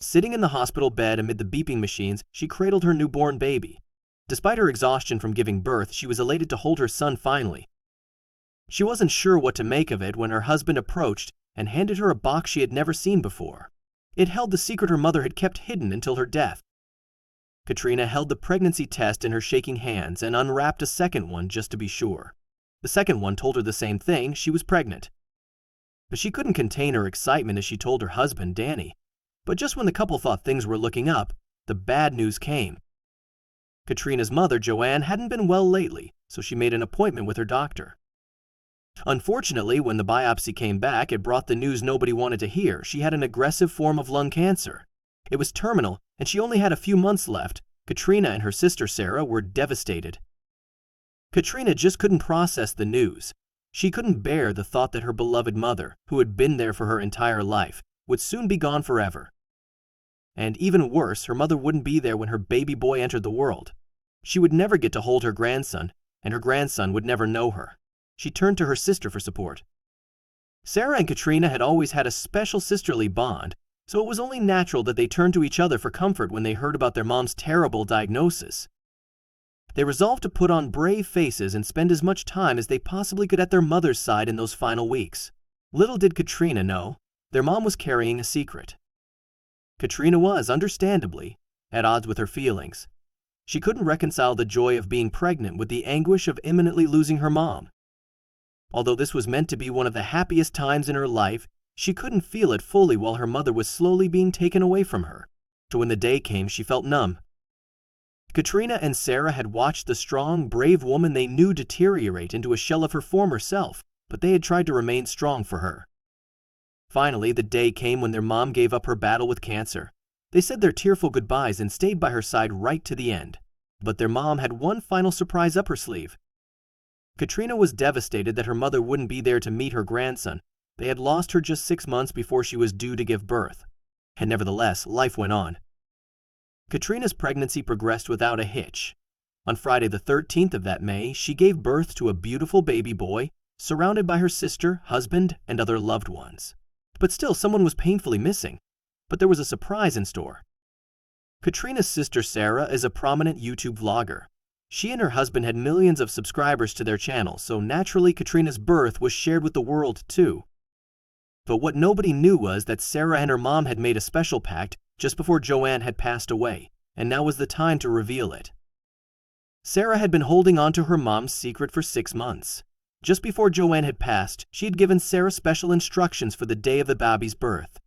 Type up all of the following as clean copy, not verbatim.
Sitting in the hospital bed amid the beeping machines, she cradled her newborn baby. Despite her exhaustion from giving birth, she was elated to hold her son finally. She wasn't sure what to make of it when her husband approached and handed her a box she had never seen before. It held the secret her mother had kept hidden until her death. Katrina held the pregnancy test in her shaking hands and unwrapped a second one just to be sure. The second one told her the same thing: she was pregnant. But she couldn't contain her excitement as she told her husband, Danny. But just when the couple thought things were looking up, the bad news came. Katrina's mother, Joanne, hadn't been well lately, so she made an appointment with her doctor. Unfortunately, when the biopsy came back, it brought the news nobody wanted to hear. She had an aggressive form of lung cancer. It was terminal, and she only had a few months left. Katrina and her sister Sarah were devastated. Katrina just couldn't process the news. She couldn't bear the thought that her beloved mother, who had been there for her entire life, would soon be gone forever. And even worse, her mother wouldn't be there when her baby boy entered the world. She would never get to hold her grandson, and her grandson would never know her. She turned to her sister for support. Sarah and Katrina had always had a special sisterly bond, so it was only natural that they turned to each other for comfort when they heard about their mom's terrible diagnosis. They resolved to put on brave faces and spend as much time as they possibly could at their mother's side in those final weeks. Little did Katrina know, their mom was carrying a secret. Katrina was, understandably, at odds with her feelings. She couldn't reconcile the joy of being pregnant with the anguish of imminently losing her mom. Although this was meant to be one of the happiest times in her life, she couldn't feel it fully while her mother was slowly being taken away from her. So when the day came, she felt numb. Katrina and Sarah had watched the strong, brave woman they knew deteriorate into a shell of her former self, but they had tried to remain strong for her. Finally, the day came when their mom gave up her battle with cancer. They said their tearful goodbyes and stayed by her side right to the end. But their mom had one final surprise up her sleeve. Katrina was devastated that her mother wouldn't be there to meet her grandson. They had lost her just 6 months before she was due to give birth. And nevertheless, life went on. Katrina's pregnancy progressed without a hitch. On Friday the 13th of that May, she gave birth to a beautiful baby boy, surrounded by her sister, husband, and other loved ones. But still, someone was painfully missing. But there was a surprise in store. Katrina's sister Sarah is a prominent YouTube vlogger. She and her husband had millions of subscribers to their channel, so naturally Katrina's birth was shared with the world too. But what nobody knew was that Sarah and her mom had made a special pact just before Joanne had passed away, and now was the time to reveal it. Sarah had been holding on to her mom's secret for 6 months. Just before Joanne had passed, she had given Sarah special instructions for the day of the baby's birth.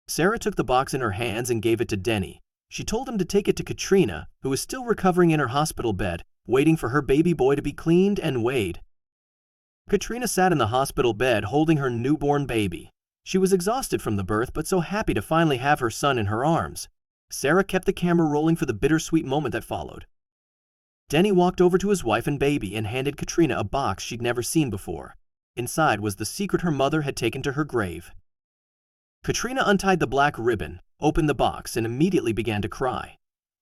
Sarah took the box in her hands and gave it to Denny. She told him to take it to Katrina, who was still recovering in her hospital bed, waiting for her baby boy to be cleaned and weighed. Katrina sat in the hospital bed holding her newborn baby. She was exhausted from the birth, but so happy to finally have her son in her arms. Sarah kept the camera rolling for the bittersweet moment that followed. Denny walked over to his wife and baby and handed Katrina a box she'd never seen before. Inside was the secret her mother had taken to her grave. Katrina untied the black ribbon, opened the box, and immediately began to cry.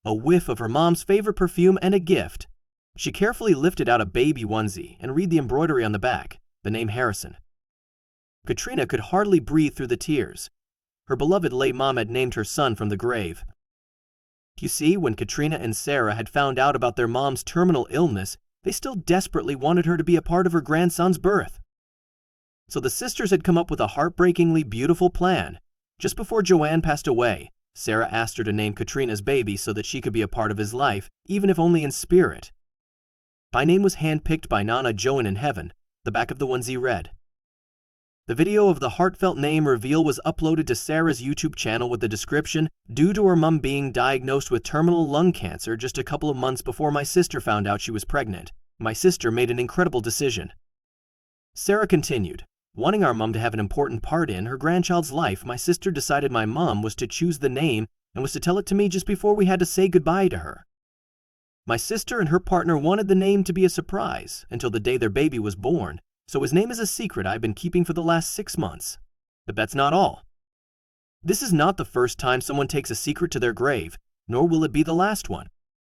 A whiff of her mom's favorite perfume and a gift. She carefully lifted out a baby onesie and read the embroidery on the back, the name Harrison. Katrina could hardly breathe through the tears. Her beloved late mom had named her son from the grave. You see, when Katrina and Sarah had found out about their mom's terminal illness, they still desperately wanted her to be a part of her grandson's birth. So the sisters had come up with a heartbreakingly beautiful plan. Just before Joanne passed away, Sarah asked her to name Katrina's baby so that she could be a part of his life, even if only in spirit. My name was handpicked by Nana Joan in heaven, the back of the onesie read. The video of the heartfelt name reveal was uploaded to Sarah's YouTube channel with the description, "Due to her mom being diagnosed with terminal lung cancer just a couple of months before my sister found out she was pregnant, my sister made an incredible decision." Sarah continued, "Wanting our mom to have an important part in her grandchild's life, my sister decided my mom was to choose the name and was to tell it to me just before we had to say goodbye to her. My sister and her partner wanted the name to be a surprise until the day their baby was born, so his name is a secret I've been keeping for the last 6 months. But that's not all. This is not the first time someone takes a secret to their grave, nor will it be the last one.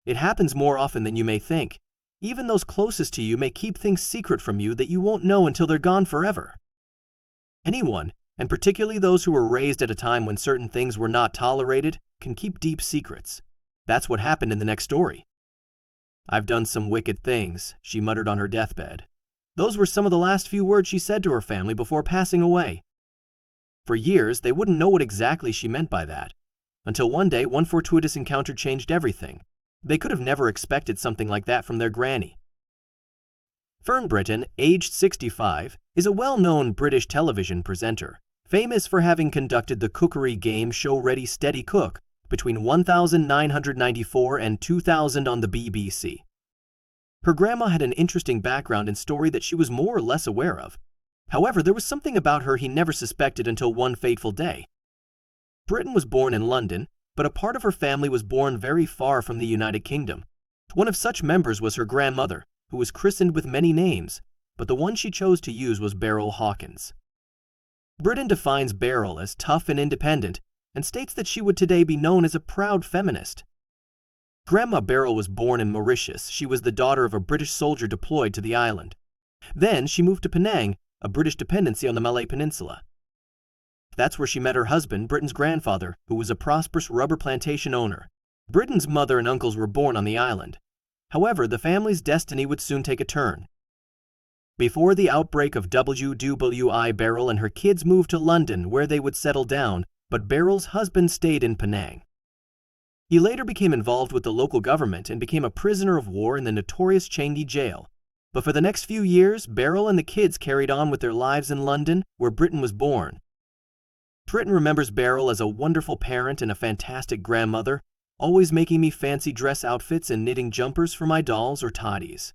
It happens more often than you may think. Even those closest to you may keep things secret from you that you won't know until they're gone forever. Anyone, and particularly those who were raised at a time when certain things were not tolerated, can keep deep secrets. That's what happened in the next story. "I've done some wicked things," she muttered on her deathbed. Those were some of the last few words she said to her family before passing away. For years, they wouldn't know what exactly she meant by that, until one day one fortuitous encounter changed everything. They could have never expected something like that from their granny. Fern Britton, aged 65, is a well-known British television presenter, famous for having conducted the cookery game show Ready Steady Cook between 1994 and 2000 on the BBC. Her grandma had an interesting background and story that she was more or less aware of. However, there was something about her he never suspected until one fateful day. Britton was born in London, but a part of her family was born very far from the United Kingdom. One of such members was her grandmother, who was christened with many names, but the one she chose to use was Beryl Hawkins. Britton defines Beryl as tough and independent, and states that she would today be known as a proud feminist. Grandma Beryl was born in Mauritius. She was the daughter of a British soldier deployed to the island. Then she moved to Penang, a British dependency on the Malay Peninsula. That's where she met her husband, Britton's grandfather, who was a prosperous rubber plantation owner. Britton's mother and uncles were born on the island. However, the family's destiny would soon take a turn. Before the outbreak of WWI, Beryl and her kids moved to London, where they would settle down, but Beryl's husband stayed in Penang. He later became involved with the local government and became a prisoner of war in the notorious Changi jail. But for the next few years, Beryl and the kids carried on with their lives in London, where Britton was born. Britton remembers Beryl as a wonderful parent and a fantastic grandmother, always making me fancy dress outfits and knitting jumpers for my dolls or toddies.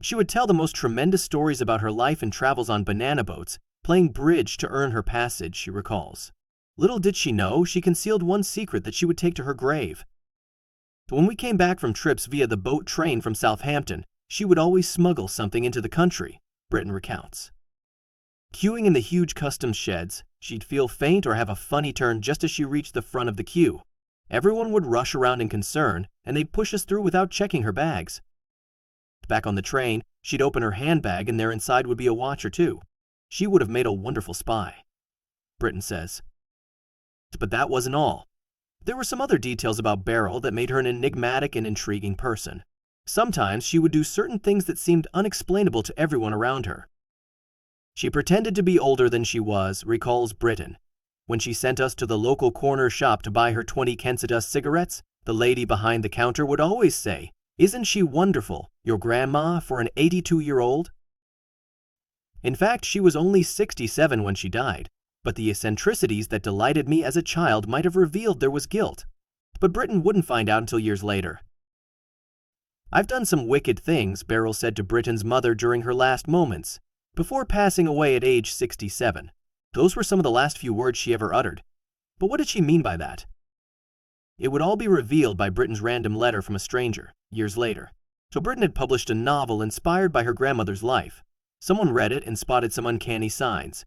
She would tell the most tremendous stories about her life and travels on banana boats, playing bridge to earn her passage, she recalls. Little did she know, she concealed one secret that she would take to her grave. When we came back from trips via the boat train from Southampton, she would always smuggle something into the country, Britton recounts. Queuing in the huge customs sheds, she'd feel faint or have a funny turn just as she reached the front of the queue. Everyone would rush around in concern, and they'd push us through without checking her bags. Back on the train, she'd open her handbag and there inside would be a watch or two. She would have made a wonderful spy, Britton says. But that wasn't all. There were some other details about Beryl that made her an enigmatic and intriguing person. Sometimes she would do certain things that seemed unexplainable to everyone around her. She pretended to be older than she was, recalls Britton. When she sent us to the local corner shop to buy her 20 Kensitas cigarettes, the lady behind the counter would always say, "Isn't she wonderful, your grandma, for an 82-year-old?" In fact, she was only 67 when she died, but the eccentricities that delighted me as a child might have revealed there was guilt. But Britton wouldn't find out until years later. "I've done some wicked things," Beryl said to Britton's mother during her last moments, before passing away at age 67. Those were some of the last few words she ever uttered. But what did she mean by that? It would all be revealed by Britton's random letter from a stranger, years later. So Britton had published a novel inspired by her grandmother's life. Someone read it and spotted some uncanny signs.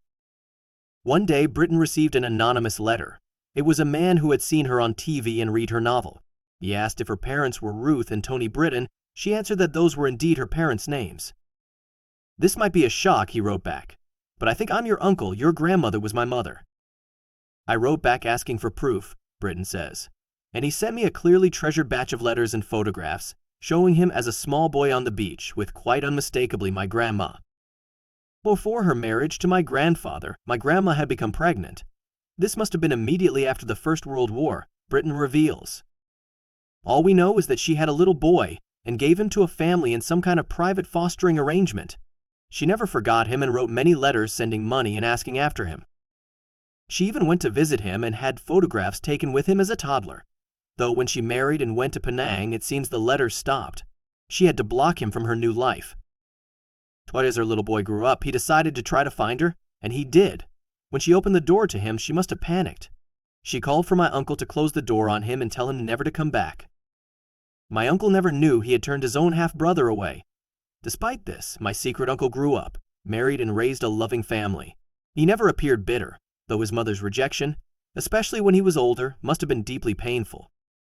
One day, Britton received an anonymous letter. It was a man who had seen her on TV and read her novel. He asked if her parents were Ruth and Tony Britton. She answered that those were indeed her parents' names. "This might be a shock," he wrote back, "but I think I'm your uncle. Your grandmother was my mother." I wrote back asking for proof, Britton says, and he sent me a clearly treasured batch of letters and photographs, showing him as a small boy on the beach with quite unmistakably my grandma. Before her marriage to my grandfather, my grandma had become pregnant. This must have been immediately after the First World War, Britton reveals. All we know is that she had a little boy and gave him to a family in some kind of private fostering arrangement. She never forgot him and wrote many letters sending money and asking after him. She even went to visit him and had photographs taken with him as a toddler. Though when she married and went to Penang, it seems the letters stopped. She had to block him from her new life. But as her little boy grew up, he decided to try to find her, and he did. When she opened the door to him, she must have panicked. She called for my uncle to close the door on him and tell him never to come back. My uncle never knew he had turned his own half-brother away. Despite this, my secret uncle grew up, married and raised a loving family. He never appeared bitter, though his mother's rejection, especially when he was older, must have been deeply painful.